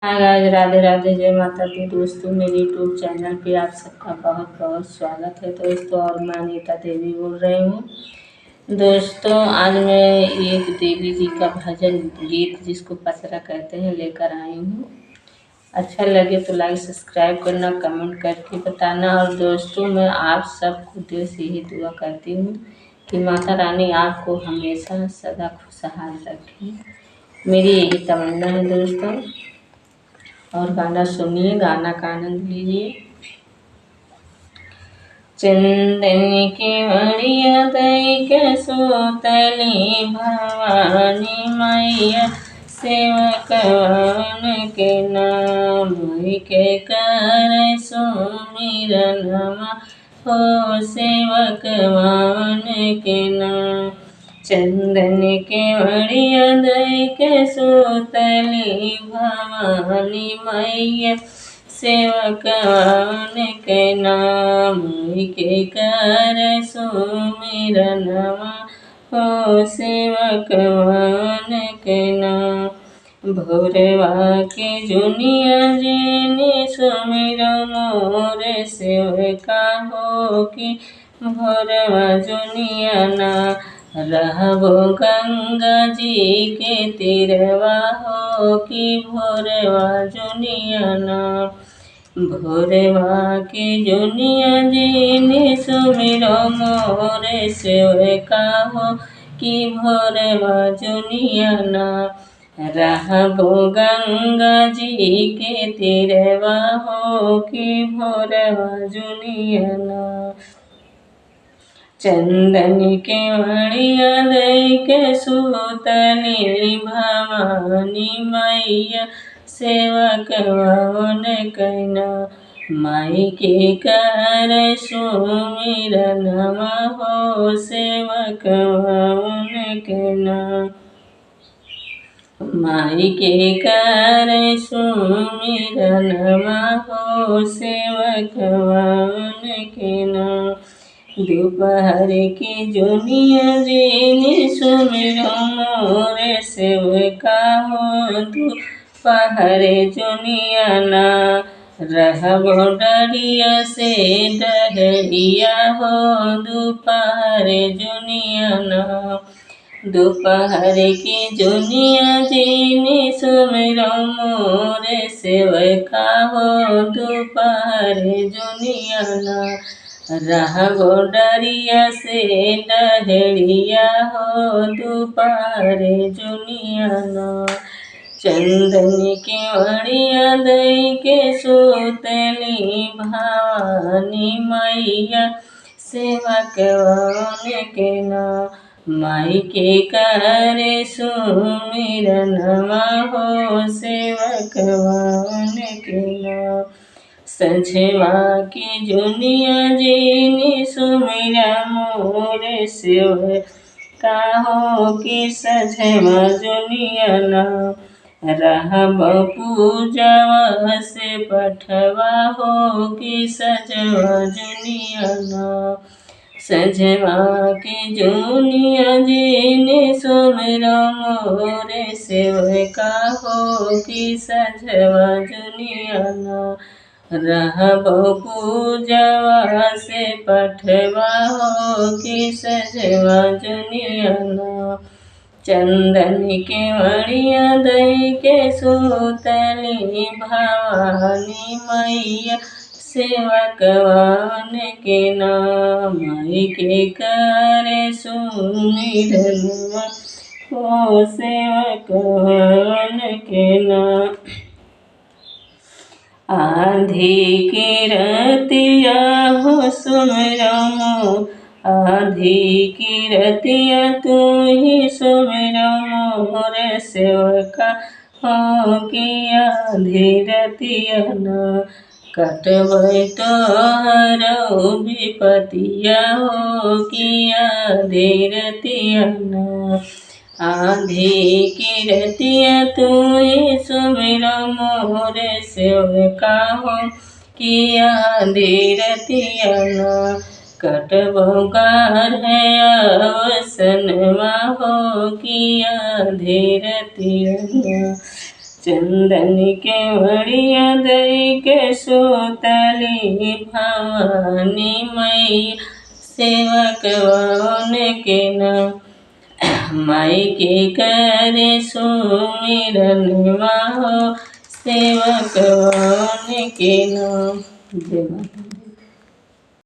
हाँ गाइस, राधे राधे, जय माता दी। दोस्तों, मेरे यूट्यूब चैनल पे आप सबका बहुत बहुत स्वागत है दोस्तों। और मैं अनीता देवी बोल रही हूँ दोस्तों। आज मैं एक देवी जी का भजन गीत, जिसको पचरा कहते हैं, लेकर आई हूँ। अच्छा लगे तो लाइक सब्सक्राइब करना, कमेंट करके बताना। और दोस्तों, मैं आप सबको दिल से ही दुआ करती हूँ कि माता रानी आपको हमेशा सदा खुशहाल रखे। मेरी यही तमन्ना है दोस्तों। और गाना सुनिए, गाना का आनंद लीजिए। चंदन की मड़िया दई के सोतली भवानी मैया, सेवकवन के नाम के कर सुमिरनमा हो, सेवकवन के नाम। चंदन के मड़िया दई के सोतली भवानी मैया, सेवकवन के नाम के कर सुमिरनमा हो, सेवकवन के नाम। भोरवा के जुनिया जिनी सुमिर मोरे सेवका हो, कि भोरवा जुनिया ना रहबो गंगा जी के तीरवा हो, कि भोरवा जुनिया ना। भोरवा के जुनिया जिनी सुमिरो मोरे सेवका हो, कि भोरवा जुनिया ना रहबो गंगा जी के तीरवा हो, कि भोरवा जुनिया ना। चंदन के मड़िया दई के सुतली भवानी मैया, सेवकवन के नाम माई के कर सुमिरनमा हो, सेवकवन के नाम। माई के कर सुमिरनमा हो, सेवकवन के नाम। दोपहर की जुनिया जिनी सुमिरो मोरे सेवका हो, दोपहर जुनिया ना रहबो डरिया से डहरिया हो, दोपहर जुनिया ना। दोपहर की जुनिया जिनी सुमिरो मोरे सेवका हो, दोपहर जुनिया ना रहबो डरिया से डहरिया हो, दोपहर जुनिया ना। चंदन की मड़िया दई के सुतली भवानी मैया, सेवकवन के नाम माई के कर सुमिरनमा हो, सेवकवन के नाम। सझवा की जुनिया जिनी सुमिरा मोरे सेवका हो, कि सझवा जुनिया ना रहब पूजवा से पठवा हो, कि सझवा जुनिया ना। सझवा की जुनिया जिनी सुमिरो मोरे सेवका हो, कि सझवा जुनिया ना रहबो पूजवा से पठवा हो, कि सझवा जुनिया ना। चंदन के मड़िया दई के सुतली भवानी मैया, सेवकवन के नाम माई के कर सुमिरनमा हो, सेवकवन के नाम। आंधी की रतिया हो सुमिरो मोर, आंधी की रतिया तू ही सुमिरो मोरे सेवका हो, कि आंधी रतिया ना कटबै तोहरो विपतिया हो, कि आंधी रतिया ना। आंधी की रतिया तू ही सुमिरो मोरे सेवका हो, कि आंधी रतिया ना कटबो गार है अवसनवा हो, कि आंधी रतिया ना। चंदन के बढ़िया दई के सोतली भवानी मैया सेवक वन के न माई के करे सुमिरन हो सेवक वन के न। जय माता।